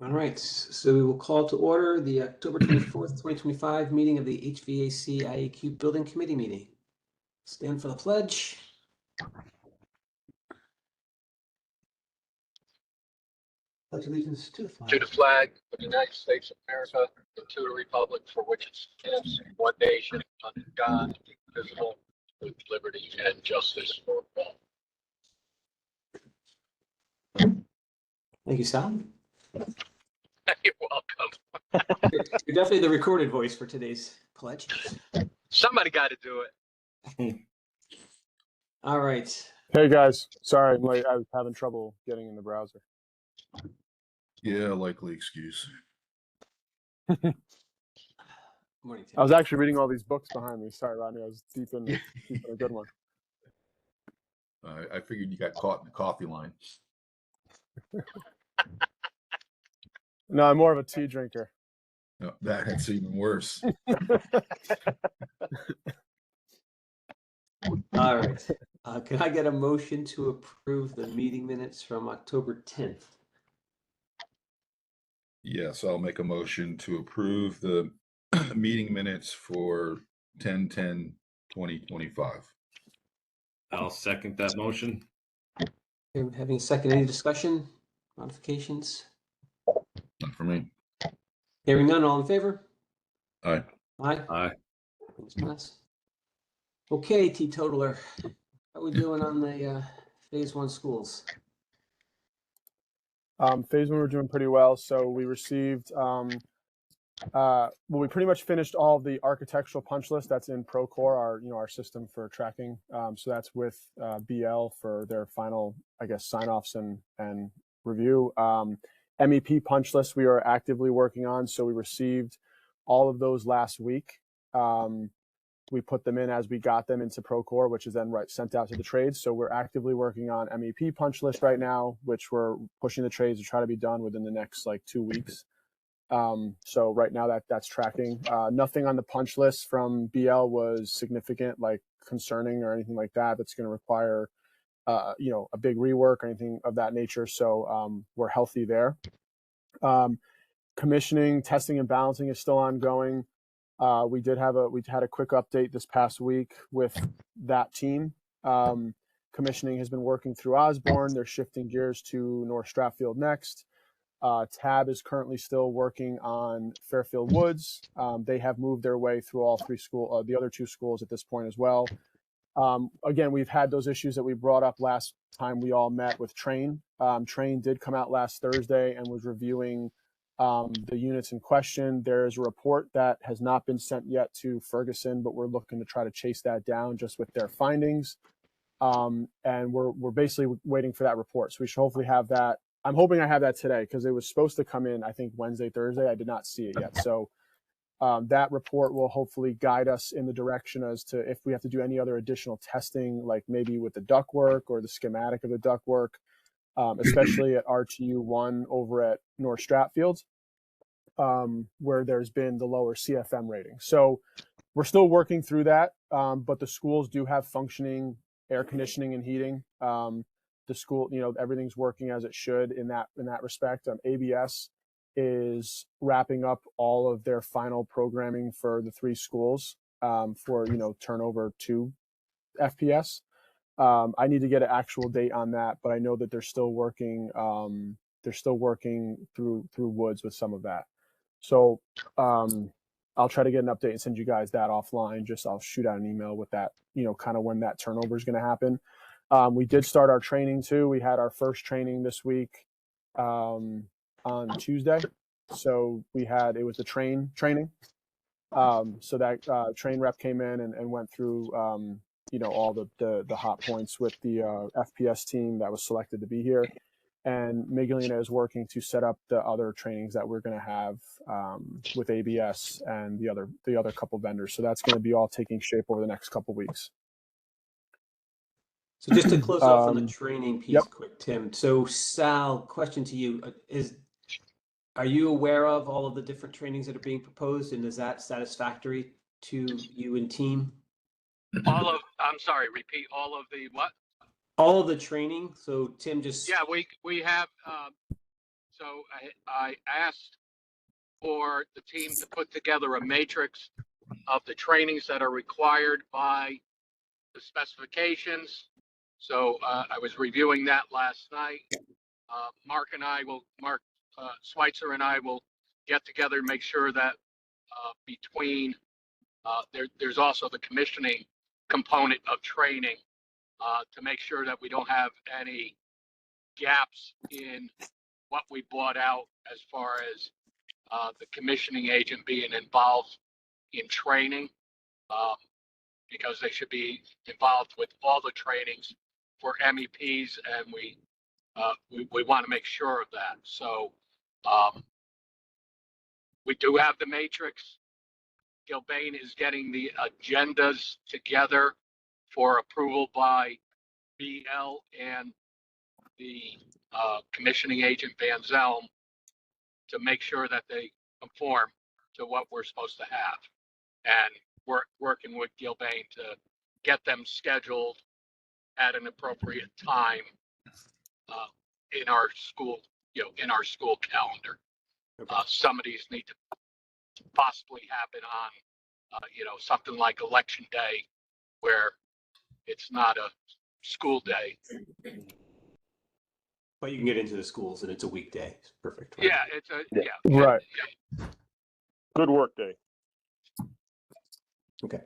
All right, so we will call to order the October 24th, 2025 meeting of the HVAC IAQ Building Committee meeting. Stand for the pledge. Pledge allegiance to the flag. To the flag of the United States of America and to the republic for which it stands, one nation, under God, indivisible, with liberty and justice for all. Thank you, Sal. You're welcome. You're definitely the recorded voice for today's pledge. Somebody got to do it. All right. Hey guys, sorry I'm late. I was having trouble getting in the browser. Yeah, likely excuse. Morning, Tim. I was actually reading all these books behind me. Sorry, Rodney. I was deep in a good one. I figured you got caught in the coffee line. No, I'm more of a tea drinker. No, that's even worse. All right. Can I get a motion to approve the meeting minutes from October 10th? Yes, I'll make a motion to approve the meeting minutes for 10/10/2025. I'll second that motion. Okay, having a second, any discussion, modifications? Not for me. Hearing none, all in favor? Aye. Aye. Aye. Things pass. Okay, teetotaler, how are we doing on the phase 1 schools? Phase 1 we're doing pretty well. So we received, we pretty much finished all of the architectural punch list that's in Procore, our system for tracking. So that's with BL for their final, I guess, sign-offs and review. MEP punch list we are actively working on. So we received all of those last week. We put them in as we got them into Procore, which is then sent out to the trades. So we're actively working on MEP punch list right now, which we're pushing the trades to try to be done within the next 2 weeks. So right now that's tracking. Nothing on the punch list from BL was significant, concerning or anything like that. That's going to require, a big rework or anything of that nature. So we're healthy there. Commissioning, testing, and balancing is still ongoing. We had a quick update this past week with that team. Commissioning has been working through Osborne. They're shifting gears to North Stratfield next. Tab is currently still working on Fairfield Woods. They have moved their way through all the other 2 schools at this point as well. Again, we've had those issues that we brought up last time we all met with Train. Train did come out last Thursday and was reviewing the units in question. There's a report that has not been sent yet to Ferguson, but we're looking to try to chase that down just with their findings. And we're basically waiting for that report. So we should hopefully have that. I'm hoping I have that today because it was supposed to come in, I think, Wednesday, Thursday. I did not see it yet. So that report will hopefully guide us in the direction as to if we have to do any other additional testing, like maybe with the ductwork or the schematic of the ductwork, especially at RTU1 over at North Stratfield, where there's been the lower CFM rating. So we're still working through that, but the schools do have functioning air conditioning and heating. The school, everything's working as it should in that respect. ABS is wrapping up all of their final programming for the 3 schools for turnover to FPS. I need to get an actual date on that, but I know that they're still working. They're still working through Woods with some of that. So I'll try to get an update and send you guys that offline. I'll shoot out an email with that, kind of when that turnover is going to happen. We did start our training too. We had our first training this week on Tuesday. So it was the training. So that train rep came in and went through, all the hot points with the FPS team that was selected to be here. And Miglina is working to set up the other trainings that we're going to have with ABS and the other couple vendors. So that's going to be all taking shape over the next couple weeks. So just to close off on the training piece, Yep. Quick, Tim. So Sal, question to you: are you aware of all of the different trainings that are being proposed, and is that satisfactory to you and team? I'm sorry, repeat all of the what? All of the training. So Tim just. Yeah, we have So I asked for the team to put together a matrix of the trainings that are required by the specifications. So I was reviewing that last night. Mark Schweitzer and I will get together and make sure that between there's also the commissioning component of training to make sure that we don't have any gaps in what we bought out as far as the commissioning agent being involved in training, because they should be involved with all the trainings for MEPs, and we want to make sure of that. So we do have the matrix. Gilbane is getting the agendas together for approval by BL and the commissioning agent Van Zelm to make sure that they conform to what we're supposed to have. And we're working with Gilbane to get them scheduled at an appropriate time in our school, in our school calendar. Some of these need to possibly happen on, something like election day, where it's not a school day. But you can get into the schools and it's a weekday. Perfect. Right? Yeah, it's a Right. Yeah. Good work day. Okay.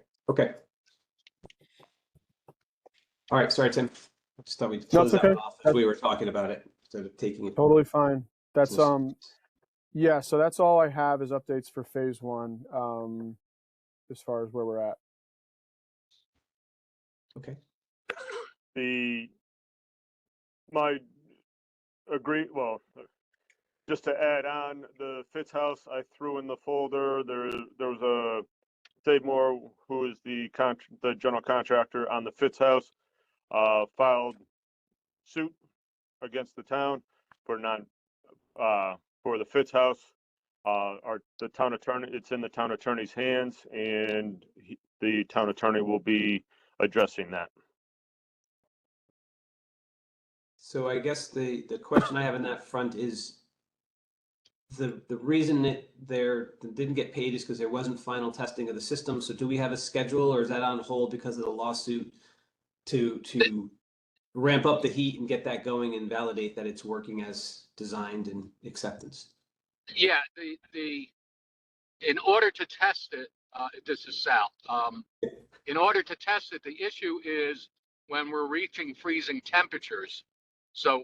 All right. Sorry, Tim. I just thought we'd No, close it's that okay. off as we were talking about it instead of taking it. Totally fine. That's yeah, so that's all I have is updates for phase one, as far as where we're at. Okay. Just to add on, the Fitz house, I threw in the folder. There was a Dave Moore, who is the general contractor on the Fitz house, filed suit against the town for the Fitz house. The town attorney, it's in the town attorney's hands, and the town attorney will be addressing that. So I guess the question I have in that front is the reason that they didn't get paid is because there wasn't final testing of the system. So do we have a schedule, or is that on hold because of the lawsuit to ramp up the heat and get that going and validate that it's working as designed and acceptance? Yeah, in order to test it, this is Sal. In order to test it, the issue is when we're reaching freezing temperatures. So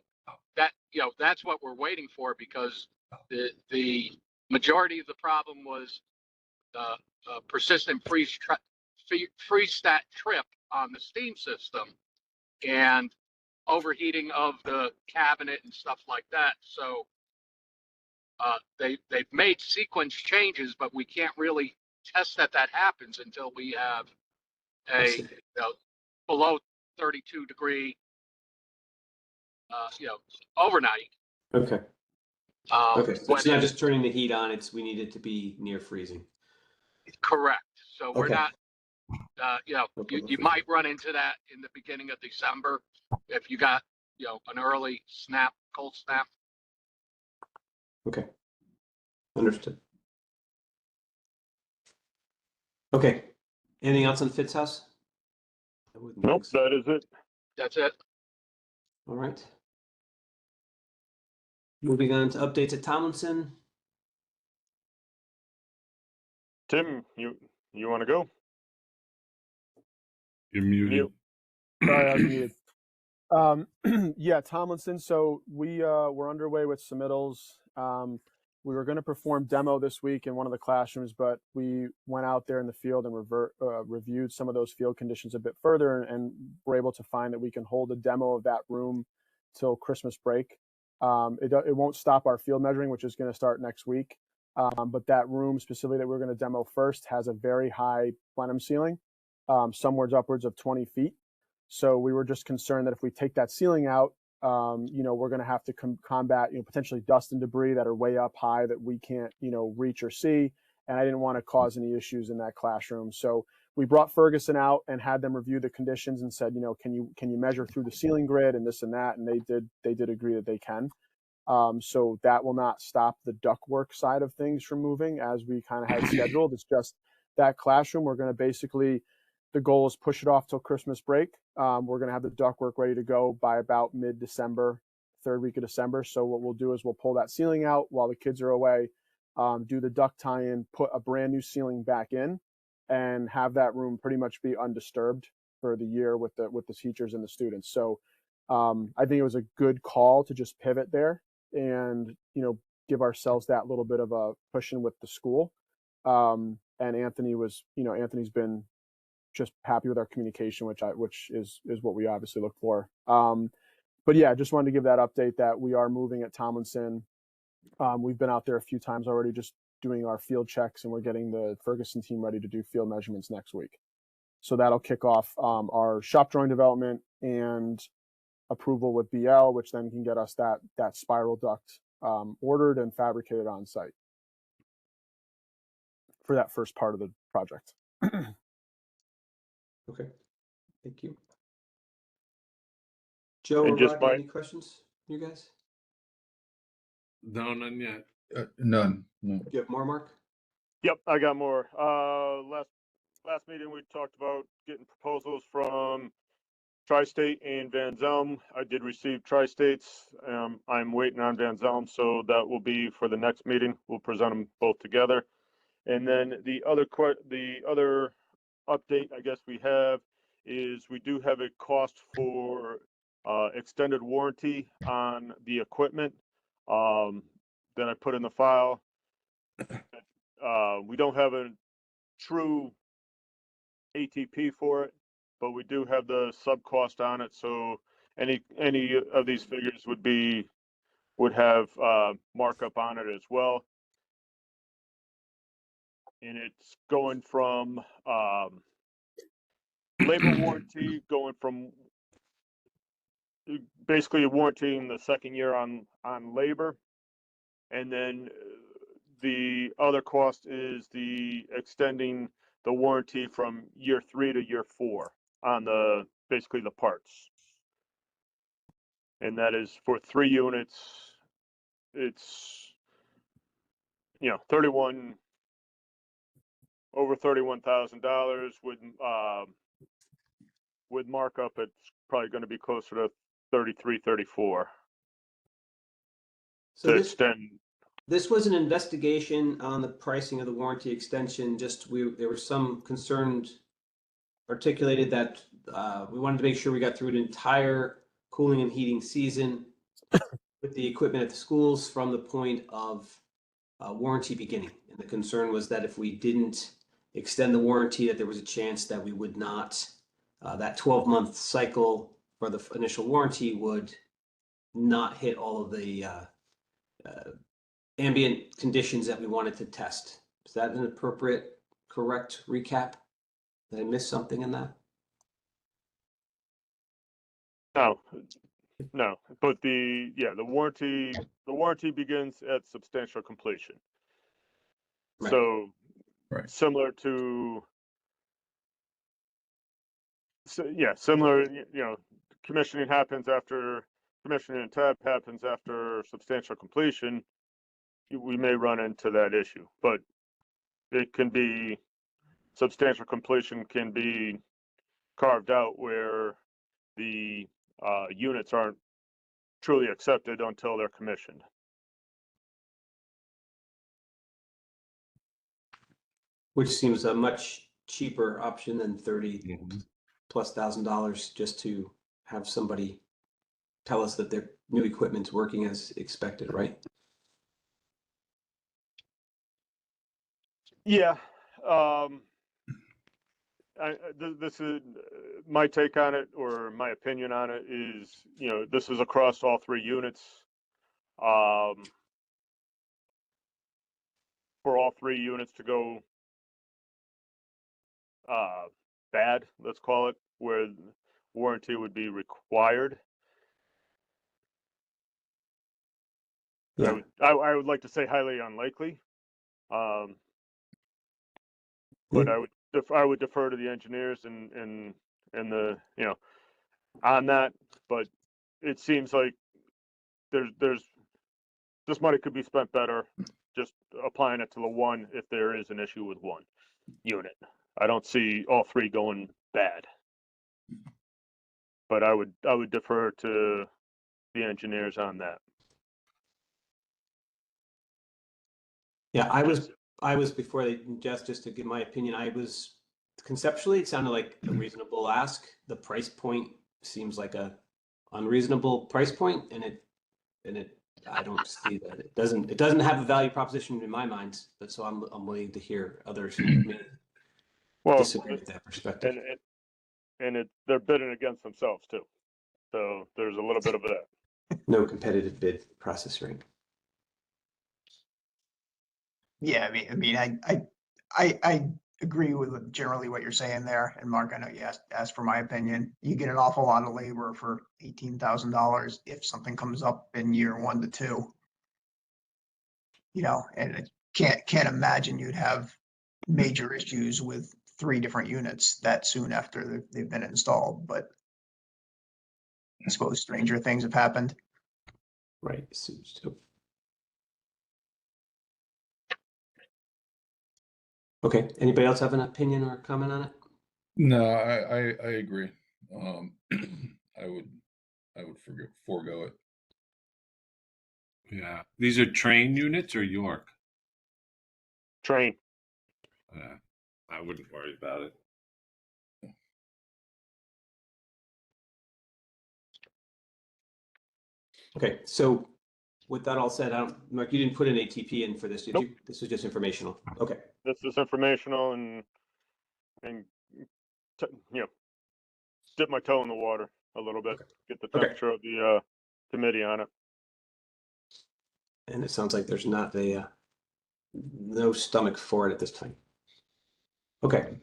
that's what we're waiting for, because the majority of the problem was persistent freeze stat trip on the steam system and overheating of the cabinet and stuff like that. So they've made sequence changes, but we can't really test that happens until we have a below 32 degree overnight. Okay. Okay. So it's when not just turning the heat on; we need it to be near freezing. Correct. So we're Okay. not. You might run into that in the beginning of December if you got an early cold snap. Okay. Understood. Okay. Anything else on Fitz house? Nope, that is it. That's it. All right. Moving on to updates at Tomlinson. Tim, you want to go? You're muted. Sorry, I was muted. Yeah, Tomlinson. So we're underway with submittals. We were going to perform demo this week in one of the classrooms, but we went out there in the field and reviewed some of those field conditions a bit further, and were able to find that we can hold a demo of that room till Christmas break. It won't stop our field measuring, which is going to start next week. But that room specifically that we're going to demo first has a very high plenum ceiling, somewhere upwards of 20 feet. So we were just concerned that if we take that ceiling out, we're going to have to combat, potentially dust and debris that are way up high that we can't, reach or see. And I didn't want to cause any issues in that classroom. So we brought Ferguson out and had them review the conditions and said, can you measure through the ceiling grid and this and that? And they did agree that they can. So that will not stop the ductwork side of things from moving as we kind of had scheduled. It's just that classroom. We're going to basically, the goal is push it off till Christmas break. We're going to have the ductwork ready to go by about mid-December, third week of December. So what we'll do is we'll pull that ceiling out while the kids are away, do the duct tie-in, put a brand new ceiling back in, and have that room pretty much be undisturbed for the year with the teachers and the students. So I think it was a good call to just pivot there and, you know, give ourselves that little bit of a push-in with the school. And Anthony's been just happy with our communication, which is what we obviously look for. But yeah, just wanted to give that update that we are moving at Tomlinson. We've been out there a few times already, just doing our field checks, and we're getting the Ferguson team ready to do field measurements next week. So that'll kick off our shop drawing development and approval with BL, which then can get us that spiral duct ordered and fabricated on site for that first part of the project. Okay, thank you. Joe or And just Rodney, any questions, you guys? No, none yet. None, no. Do you have more, Mark? Yep, I got more. Last meeting we talked about getting proposals from Tri-State and Van Zelm. I did receive Tri-State's. I'm waiting on Van Zelm, so that will be for the next meeting. We'll present them both together. And then the other update I guess we have is we do have a cost for extended warranty on the equipment that I put in the file. We don't have a true ATP for it, but we do have the sub cost on it. So any of these figures would have markup on it as well. And it's going from labor warranty, going from basically warranting the second year on labor, and then the other cost is the extending the warranty from year 3 to year 4 on basically the parts. And that is for 3 units. It's, you know, over $31,000 with markup. It's probably going to be closer to 33, 34 So to this, extend. this was an investigation on the pricing of the warranty extension. There was some concern articulated that we wanted to make sure we got through an entire cooling and heating season with the equipment at the schools from the point of warranty beginning. And the concern was that if we didn't extend the warranty, that there was a chance that we would not, that 12-month cycle for the initial warranty would not hit all of the ambient conditions that we wanted to test. Is that an appropriate, correct recap? Did I miss something in that? No, but the warranty begins at substantial completion. Right. So Right. similar, you know, commissioning and tab happens after substantial completion. We may run into that issue, but it can be, substantial completion can be carved out where the units aren't truly accepted until they're commissioned. Which seems a much cheaper option than $30,000+ just to have somebody tell us that their new equipment's working as expected, right? Yeah. This is my take on it, or my opinion on it is, you know, this is across all 3 units. For all 3 units to go bad, let's call it, where warranty would be required. Yeah. I would like to say highly unlikely. But I would defer to the engineers and the, you know, on that. But it seems like there's this money could be spent better, just applying it to the one if there is an issue with one unit. I don't see all three going bad. But I would defer to the engineers on that. Yeah, I was before they, just to give my opinion, I was conceptually, it sounded like a reasonable ask. The price point seems like a unreasonable price point, and I don't see that. It doesn't have a value proposition in my mind, but so I'm willing to hear others who may disagree with that perspective. And they're bidding against themselves too. So there's a little bit of that. No competitive bid process, right? Yeah, I agree with generally what you're saying there. And Mark, I know you asked for my opinion. You get an awful lot of labor for $18,000 if something comes up in year 1 to 2. You know, and I can't imagine you'd have major issues with 3 different units that soon after they've been installed. But I suppose stranger things have happened. Right. Okay. Anybody else have an opinion or comment on it? No, I agree. I would forego it. Yeah. These are train units or York? Train. Yeah. I wouldn't worry about it. Okay. So with that all said, Mark, you didn't put an ATP in for this, did Nope. you? This was just informational. Okay. This is informational and you know, dip my toe in the water a little bit, get the temperature of the committee on it. And it sounds like there's not no stomach for it at this time. Okay.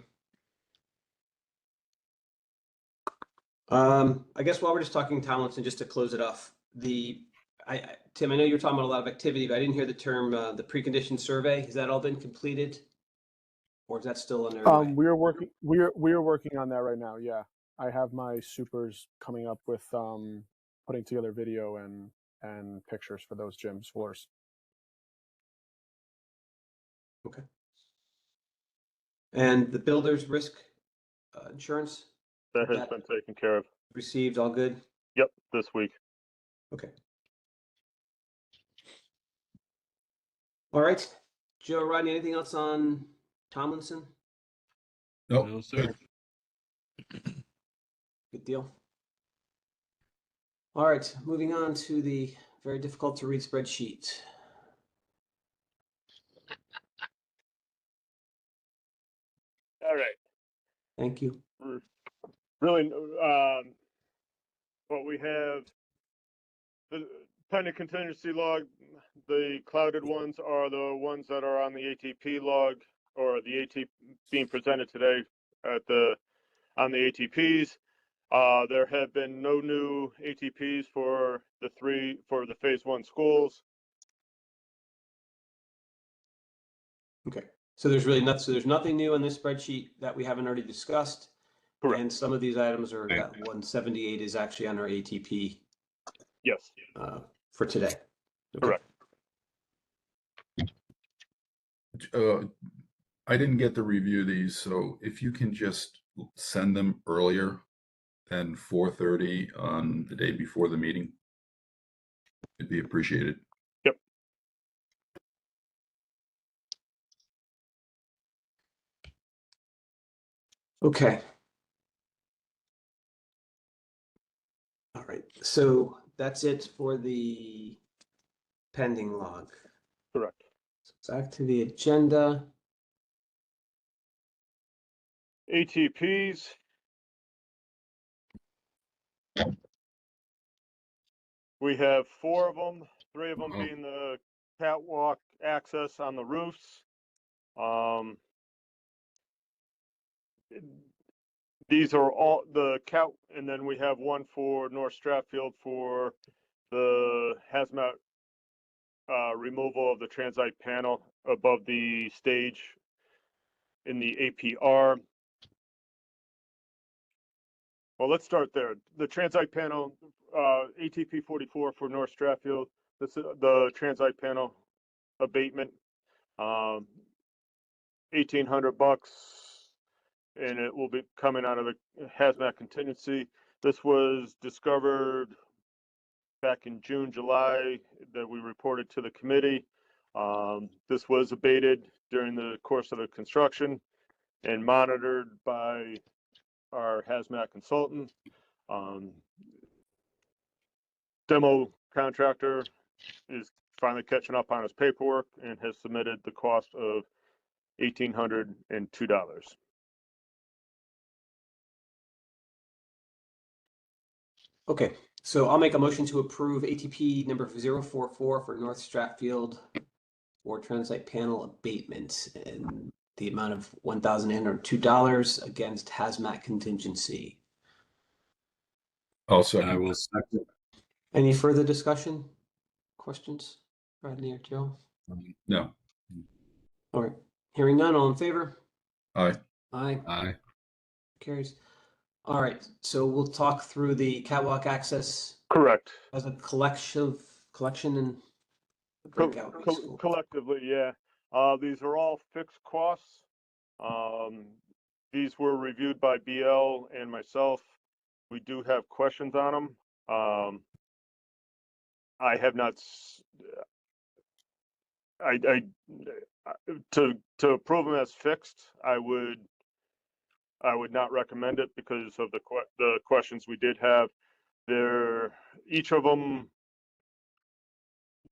I guess while we're just talking Tomlinson, just to close it off, Tim, I know you were talking about a lot of activity, but I didn't hear the term, the precondition survey. Has that all been completed? Or is that still underway? We are working on that right now. Yeah, I have my supers coming up with putting together video and pictures for those gyms floors. Okay. And the builder's risk insurance That has been taken care of. received, all good? Yep, this week. Okay. All right. Joe, Rodney, anything else on Tomlinson? Nope. No, sir. Good deal. All right, moving on to the very difficult to read spreadsheet. All right. Thank you. Really, what we have, the pending contingency log, the clouded ones are the ones that are on the ATP log, or the ATP being presented today on the ATPs. There have been no new ATPs for the phase 1 schools. Okay. So there's really nothing. So there's nothing new on this spreadsheet that we haven't already discussed. Correct. And some of these items are that 178 is actually on our ATP. Yes. For today. Okay. Correct. I didn't get to review these, so if you can just send them earlier than 4:30 on the day before the meeting, it'd be appreciated. Yep. Okay. All right. So that's it for the pending log. Correct. So back to the agenda. ATPs. We have 4 of them, 3 of them being the catwalk access on the roofs. These are all the and then we have one for North Stratfield for the hazmat removal of the transite panel above the stage in the APR. Well, let's start there. The transite panel, ATP 44 for North Stratfield. this is the transite panel abatement. $1,800, and it will be coming out of the hazmat contingency. This was discovered back in June, July, that we reported to the committee. This was abated during the course of the construction and monitored by our hazmat consultant. Demo contractor is finally catching up on his paperwork and has submitted the cost of $1,802. Okay, so I'll make a motion to approve ATP number 044 for North Stratfield for transite panel abatement and the amount of $1,802 against hazmat contingency. Also, I will second. Any further discussion? Questions? Rodney or Joe? no. All right, hearing none, all in favor? Aye. Aye, Aye. carries. All right, so we'll talk through the catwalk access Correct. as a collection and breakout. basically. Collectively, yeah. These are all fixed costs. These were reviewed by BL and myself. We do have questions on them. I have not, to approve them as fixed, I would not recommend it because of the questions we did have. Each of them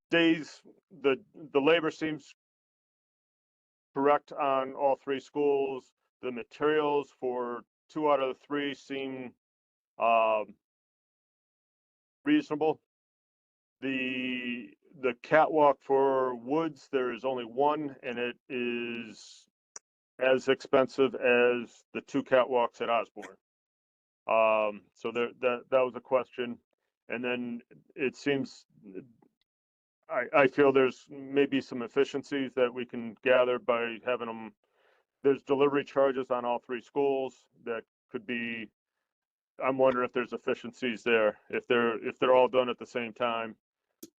days, the labor seems correct on all three schools. The materials for 2 out of the 3 seem reasonable. The catwalk for Woods, there is only one, and it is as expensive as the 2 catwalks at Osborne. So that was a question. And then it seems, I feel there's maybe some efficiencies that we can gather by having them. There's delivery charges on all 3 schools that could be, I'm wondering if there's efficiencies there. If they're all done at the same time,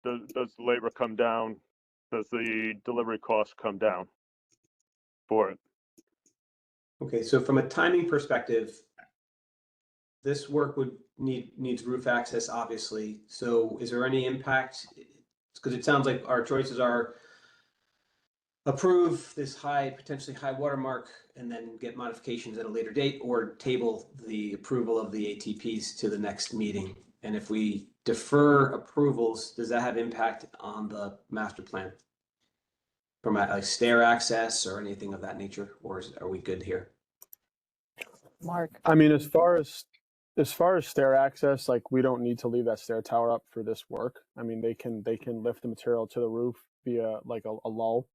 does the labor come down? Does the delivery cost come down for it? Okay, so from a timing perspective, this work needs roof access, obviously. So is there any impact? Because it sounds like our choices are approve this potentially high watermark and then get modifications at a later date, or table the approval of the ATPs to the next meeting. And if we defer approvals, does that have impact on the master plan? From like stair access or anything of that nature, or are we good here? Mark. I mean, as far as stair access, like we don't need to leave that stair tower up for this work. I mean, they can lift the material to the roof via like a lull,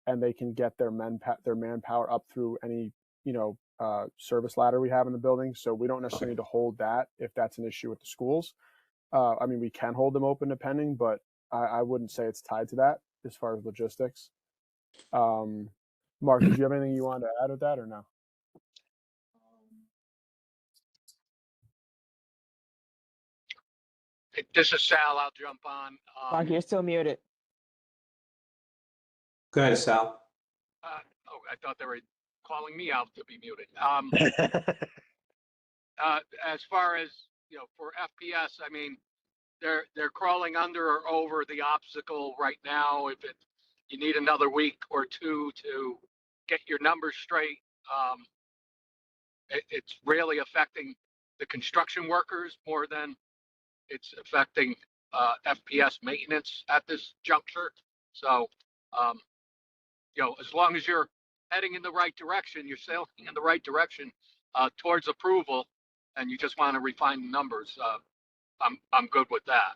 and they can get their manpower up through any service ladder we have in the building. So we don't necessarily need to hold that if that's an issue with the schools. I mean, we can hold them open depending, but I wouldn't say it's tied to that as far as logistics. Mark, did you have anything you wanted to add with that or no? This is Sal. I'll jump on. Mark, you're still muted. Go ahead, Sal. Oh, I thought they were calling me out to be muted. As far as, for FPS, I mean, they're crawling under or over the obstacle right now. If you need another week or 2 to get your numbers straight, it's really affecting the construction workers more than it's affecting FPS maintenance at this juncture. So, as long as you're heading in the right direction, you're sailing in the right direction towards approval, and you just want to refine the numbers, I'm good with that,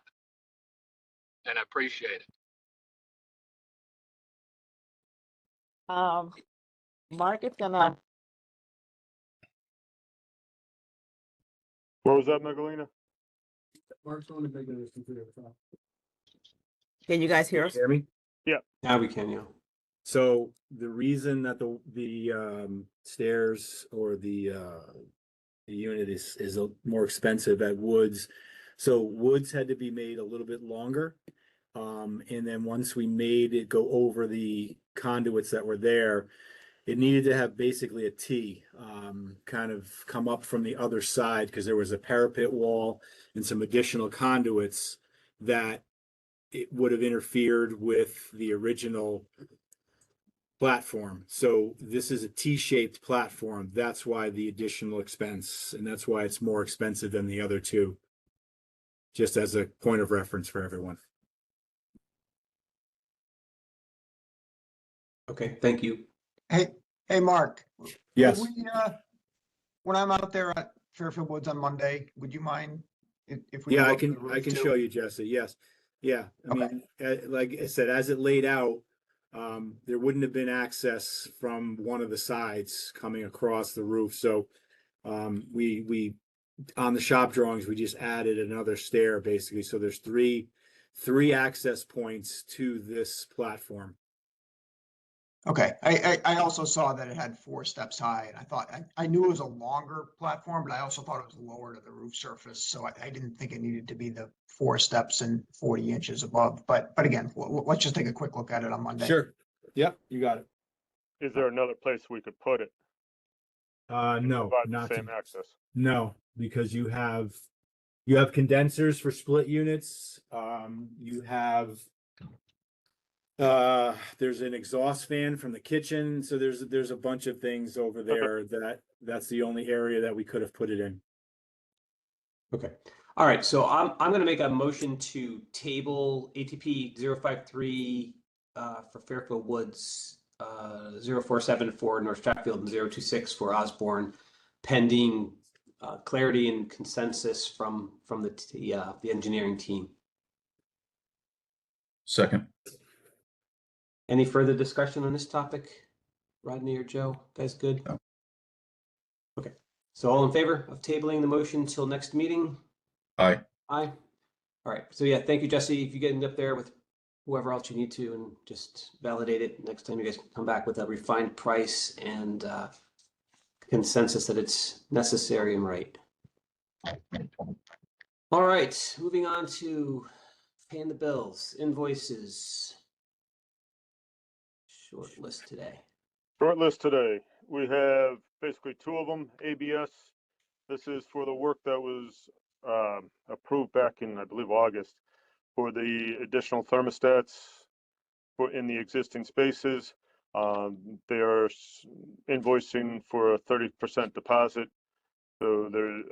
and I appreciate it. Mark is gonna. What was that, Magdalena? Can you guys hear us? Hear me? Now we can, So the reason that the stairs or the unit is more expensive at Woods, so Woods had to be made a little bit longer And then once we made it go over the conduits that were there, it needed to have basically a T kind of come up from the other side because there was a parapet wall and some additional conduits that it would have interfered with the original platform. So this is a T-shaped platform. That's why the additional expense, and that's why it's more expensive than the other two. Just as a point of reference for everyone. Okay, thank you. Hey, Mark. Yes. Would we, when I'm out there at Fairfield Woods on Monday, would you mind if we? Yeah, I look at can the roof I can too? show you, Jesse. Yes. Yeah. I Okay. mean, like I said, as it laid out, there wouldn't have been access from one of the sides coming across the roof. So we on the shop drawings, we just added another stair basically. So there's three access points to this platform. Okay, I also saw that it had 4 steps high, and I thought, I knew it was a longer platform, but I also thought it was lower to the roof surface, so I didn't think it needed to be the 4 steps and 40 inches above, but again, let's just take a quick look at it on Monday. Sure. Yep, you got it. Is there another place we could put it? to No, provide the not same access? No, because you have condensers for split units. You have there's an exhaust fan from the kitchen, so there's a bunch of things over there that's the only area that we could have put it in. Okay. All right. So I'm going to make a motion to table ATP 053 for Fairfield Woods, 047 for North Stratfield, and 026 for Osborne, pending clarity and consensus from the engineering team. Second. Any further discussion on this topic? Rodney or Joe? Guys good? No. Okay. So all in favor of tabling the motion till next meeting? Aye. Aye. All right. So yeah, thank you, Jesse. If you get up there with whoever else you need to and just validate it next time, you guys can come back with a refined price and consensus that it's necessary and right. All right. Moving on to paying the bills, invoices. Short list today. Short list today. We have basically 2 of them, ABS. This is for the work that was approved back in, I believe, August for the additional thermostats in the existing spaces. They are invoicing for a 30% deposit. So they're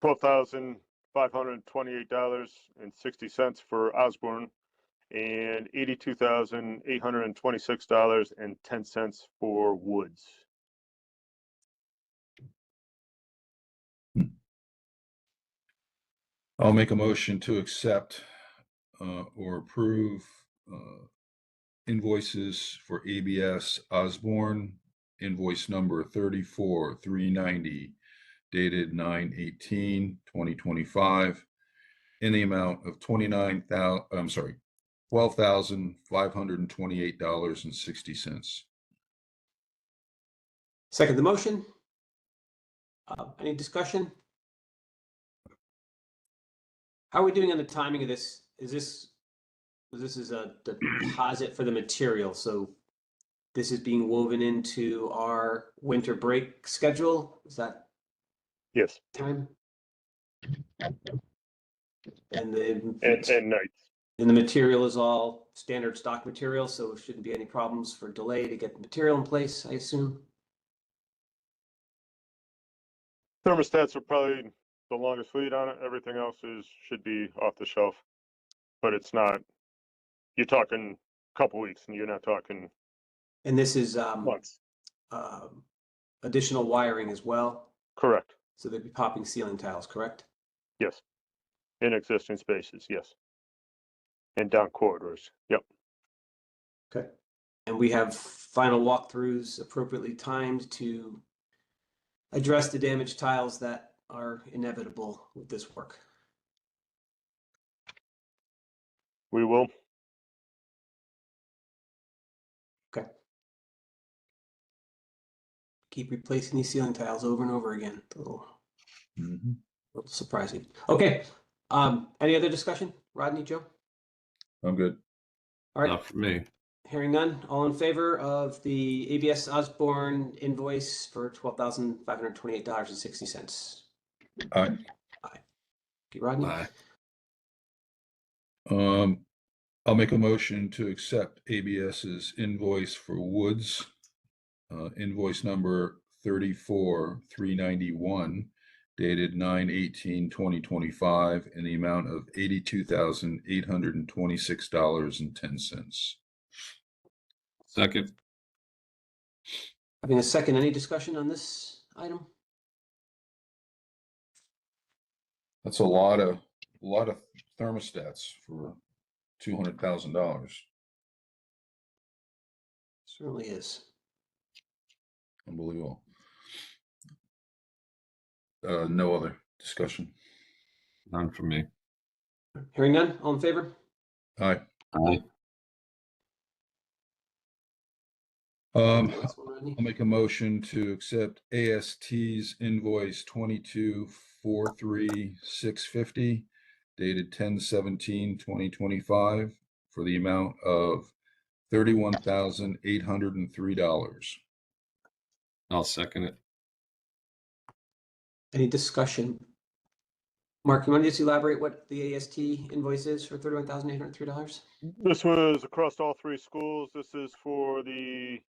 $12,528.60 for Osborne and $82,826.10 for Woods. I'll make a motion to accept or approve invoices for ABS Osborne, invoice number 34390, dated 9/18/2025, in the amount of $12,528.60. Second the motion. Any discussion? How are we doing on the timing of this? This is a deposit for the material, so this is being woven into our winter break schedule. Is that Yes, time? And and nights. and the material is all standard stock material, so it shouldn't be any problems for delay to get the material in place, I assume. Thermostats are probably the longest lead on it. Everything else should be off the shelf, but it's not. You're talking a couple weeks, and you're not talking And this is months. additional wiring as well. Correct. So they'd be popping ceiling tiles, correct? Yes. In existing spaces, yes. And down corridors. Yep. Okay. And we have final walkthroughs appropriately timed to address the damaged tiles that are inevitable with this work. We will. Okay. Keep replacing these ceiling tiles over and over again. A little surprising. Okay. Any other discussion? Rodney, Joe? I'm good. All right, Not for me. hearing none. All in favor of the ABS Osborne invoice for $12,528.60? Aye. Rodney? Aye. I'll make a motion to accept ABS's invoice for Woods, invoice number 34,391, dated 9/18/2025, in the amount of $82,826.10. Second. Having a second, any discussion on this item? That's a lot of thermostats for $200,000. Certainly is. Unbelievable. No other discussion. None for me. Hearing none, all in favor? Aye. Aye. Last one, Rodney. I'll make a motion to accept AST's invoice 22,43650, dated 10/17/2025, for the amount of $31,803. I'll second it. Any discussion? Mark, you want to just elaborate what the AST invoice is for $31,803? This was across all three schools. This is for the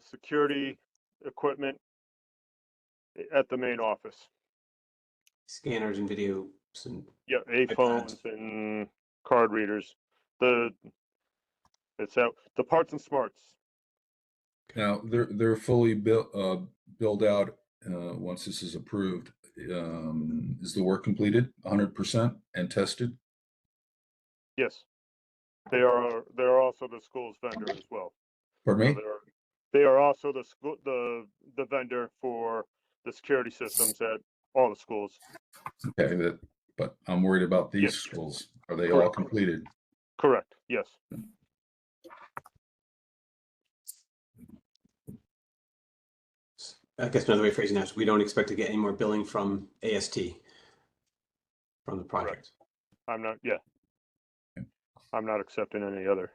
security equipment at the main office. Scanners and videos and Yeah, phones and card readers. It's out the parts and smarts. Now, they're fully built out once this is approved. Is the work completed 100% and tested? Yes, they're also the school's vendor as well. Pardon me? So they are also the vendor for the security systems at all the schools. Okay, but I'm worried about these Yes. schools. Are they all Correct. completed? Correct. Yes. I guess another way of phrasing that is we don't expect to get any more billing from AST from the project. I'm not. Yeah. I'm not accepting any other.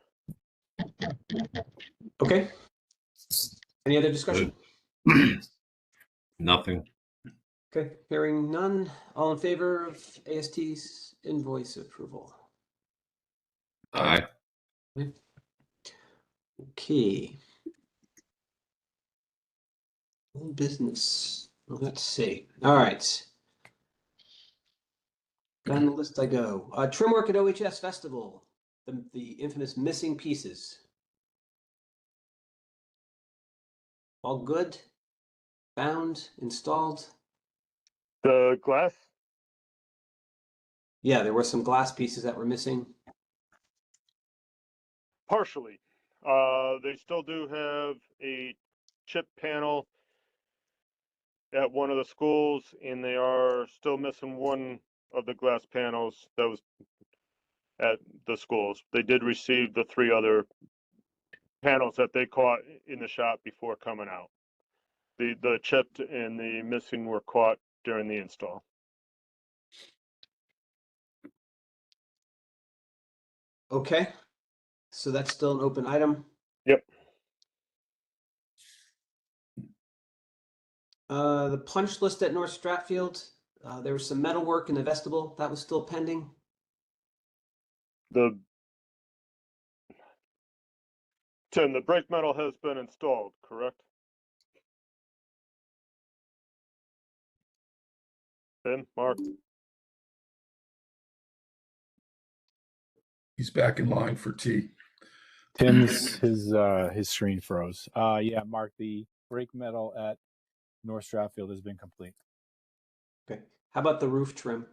Okay. Any other discussion? Nothing. Okay, hearing none. All in favor of AST's invoice approval? Aye. Okay. Old business. Well, let's see. All right. Down the list I go. Trim work at OHS Festival. The infamous missing pieces. All good? Found? Installed? The glass. Yeah, there were some glass pieces that were missing. Partially. They still do have a chip panel at one of the schools, and they are still missing one of the glass panels that was at the schools. They did receive the three other panels that they caught in the shop before coming out. The chipped and the missing were caught during the install. Okay. So that's still an open item. Yep. The punch list at North Stratfield, there was some metal work in the vestibule that was still pending. Tim, the brake metal has been installed, correct? Tim, Mark? He's back in line for tea. Tim's his screen froze. Yeah, Mark, the brake metal at North Stratfield has been complete. Okay. How about the roof trim?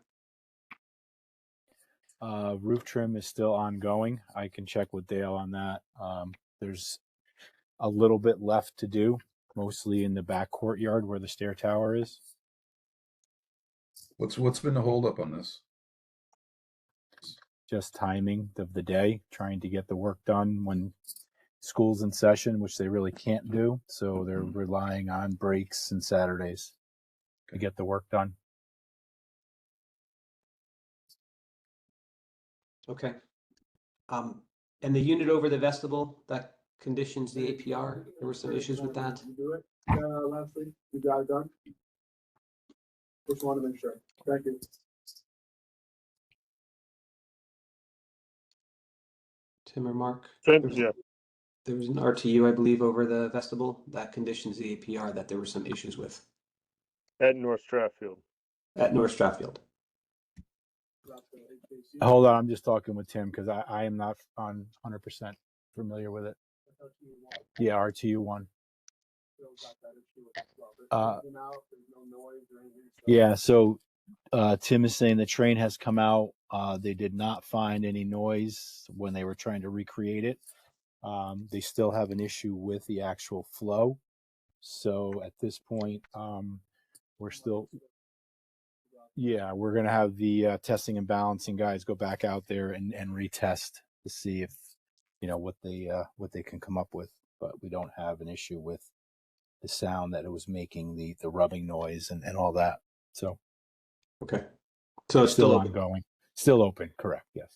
Roof trim is still ongoing. I can check with Dale on that. There's a little bit left to do, mostly in the back courtyard where the stair tower is. What's been the holdup on this? Just timing of the day, trying to get the work done when school's in session, which they really can't do. So they're relying on breaks and Saturdays to get the work done. Okay. And the unit over the vestibule, that conditions the APR, there were some issues with that? You do it, Leslie? You got it done? Just want to make sure. Thank you. Tim or Mark? Yeah, There was an RTU, I believe, over the vestibule that conditions the APR that there were some issues with at North Stratfield. at North Stratfield. Hold on, I'm just talking with Tim because I am not on 100% familiar with it. Yeah, RTU one. Yeah, so Tim is saying the train has come out. They did not find any noise when they were trying to recreate it. They still have an issue with the actual flow. So at this point, we're still, yeah, we're going to have the testing and balancing guys go back out there and retest to see if, what they can come up with. But we don't have an issue with the sound that it was making, the rubbing noise and all that. So, Okay. So it's still open. ongoing, still open. Correct. Yes.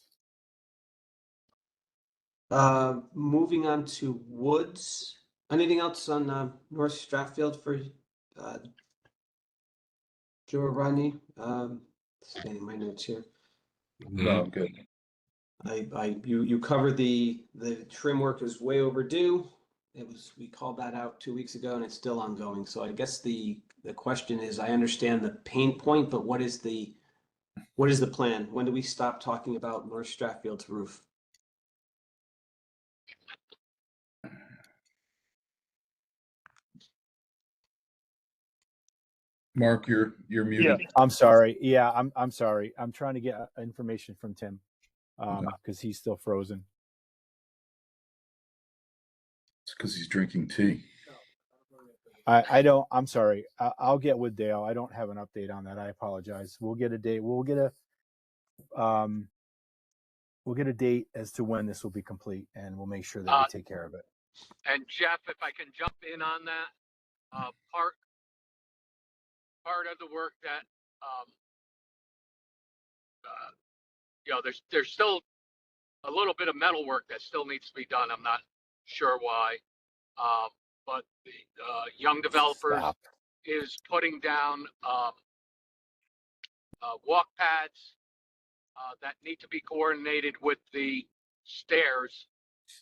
Moving on to Woods. Anything else on North Stratfield for Joe or Rodney? Scanning my notes here. No, good. You covered the trim work is way overdue. We called that out 2 weeks ago and it's still ongoing. So I guess the question is, I understand the pain point, but what is the plan? When do we stop talking about North Stratfield's roof? Mark, you're muted. Yeah. I'm sorry. Yeah, I'm sorry. I'm trying to get information from Tim because he's still frozen. It's because he's drinking tea. I don't. I'm sorry. I'll get with Dale. I don't have an update on that. I apologize. We'll get a date. We'll get a date as to when this will be complete, and we'll make sure that we take care of it. And Jeff, if I can jump in on that, part of the work that, there's still a little bit of metal work that still needs to be done. I'm not sure why. But the young developers is putting down walk pads that need to be coordinated with the stairs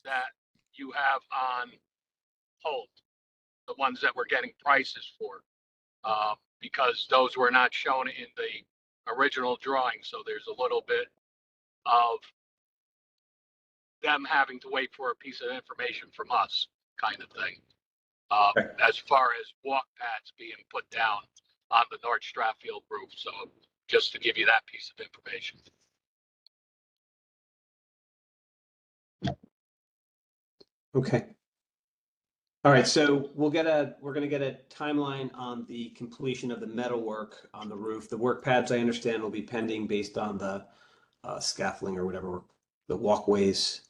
that you have on hold, the ones that we're getting prices for, because those were not shown in the original drawing. So there's a little bit of them having to wait for a piece of information from us, kind of thing. As far as walk pads being put down on the North Stratfield roof. So just to give you that piece of information. Okay. All right, so we're going to get a timeline on the completion of the metal work on the roof. The work pads, I understand, will be pending based on the scaffolding or whatever, the walkways.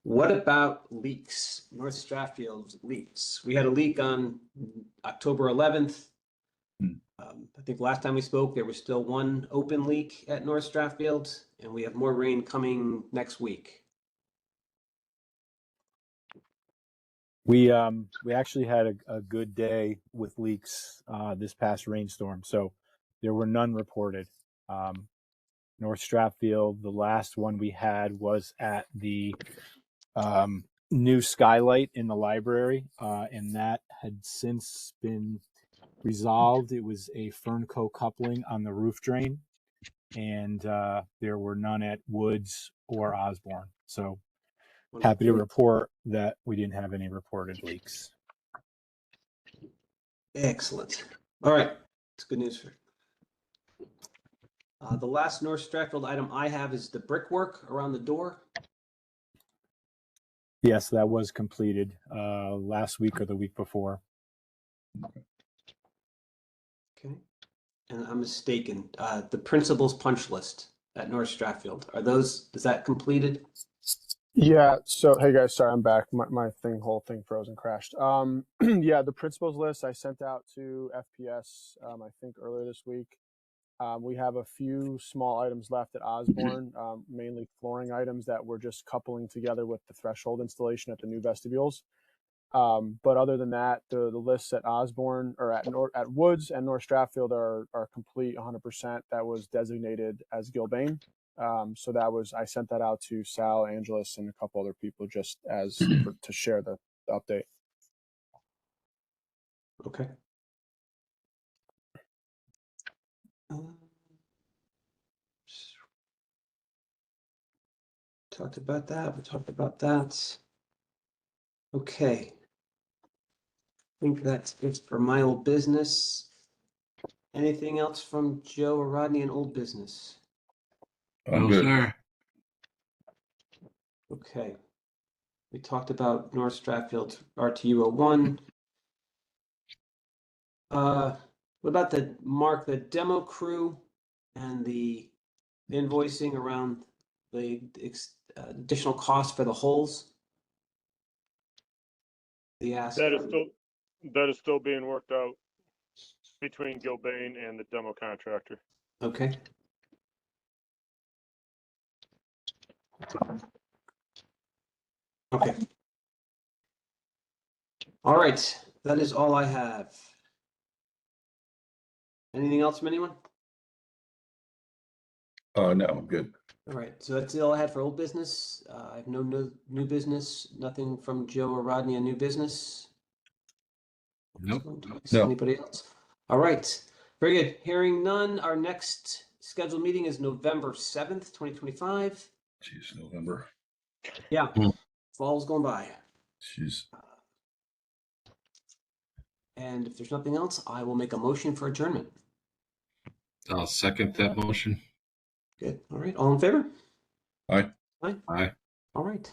What about leaks? North Stratfield leaks. We had a leak on October 11th. I think last time we spoke, there was still one open leak at North Stratfield, and we have more rain coming next week. We actually had a good day with leaks this past rainstorm, so there were none reported. North Stratfield, the last one we had was at the new skylight in the library, and that had since been resolved. It was a Fernco coupling on the roof drain, and there were none at Woods or Osborne. So happy to report that we didn't have any reported leaks. Excellent. All right, it's good news for the last North Stratfield item I have is the brickwork around the door. Yes, that was completed last week or the week before. Okay. And I'm mistaken. The principal's punch list at North Stratfield, is that completed? Yeah. So, hey guys, sorry, I'm back. My whole thing froze and crashed. Yeah, the principals list I sent out to FPS, I think earlier this week. We have a few small items left at Osborne, mainly flooring items that we're just coupling together with the threshold installation at the new vestibules. But other than that, the lists at Osborne or at Woods and North Stratfield are complete 100%. That was designated as Gilbane. So I sent that out to Sal, Angeles, and a couple other people just to share the update. Okay. Talked about that. We talked about that. Okay. I think that's it for my old business. Anything else from Joe or Rodney in old business? I'm No, good. sir. Okay. We talked about North Stratfield RTU 01. What about the demo crew and the invoicing around the additional cost for the holes? The ask. That is still being worked out between Gilbane and the demo contractor. Okay. Okay. All right. That is all I have. Anything else from anyone? No, I'm good. All right. So that's all I had for old business. I have no new business. Nothing from Joe or Rodney on new business. Nope. No. Anybody else? All right. Very good. Hearing none, our next scheduled meeting is November 7th, 2025. Jeez, November. Yeah. Hmm. Fall's going by. Jeez. And if there's nothing else, I will make a motion for adjournment. I'll second that motion. Good. All right. All in favor? Aye. Aye. Aye. All right.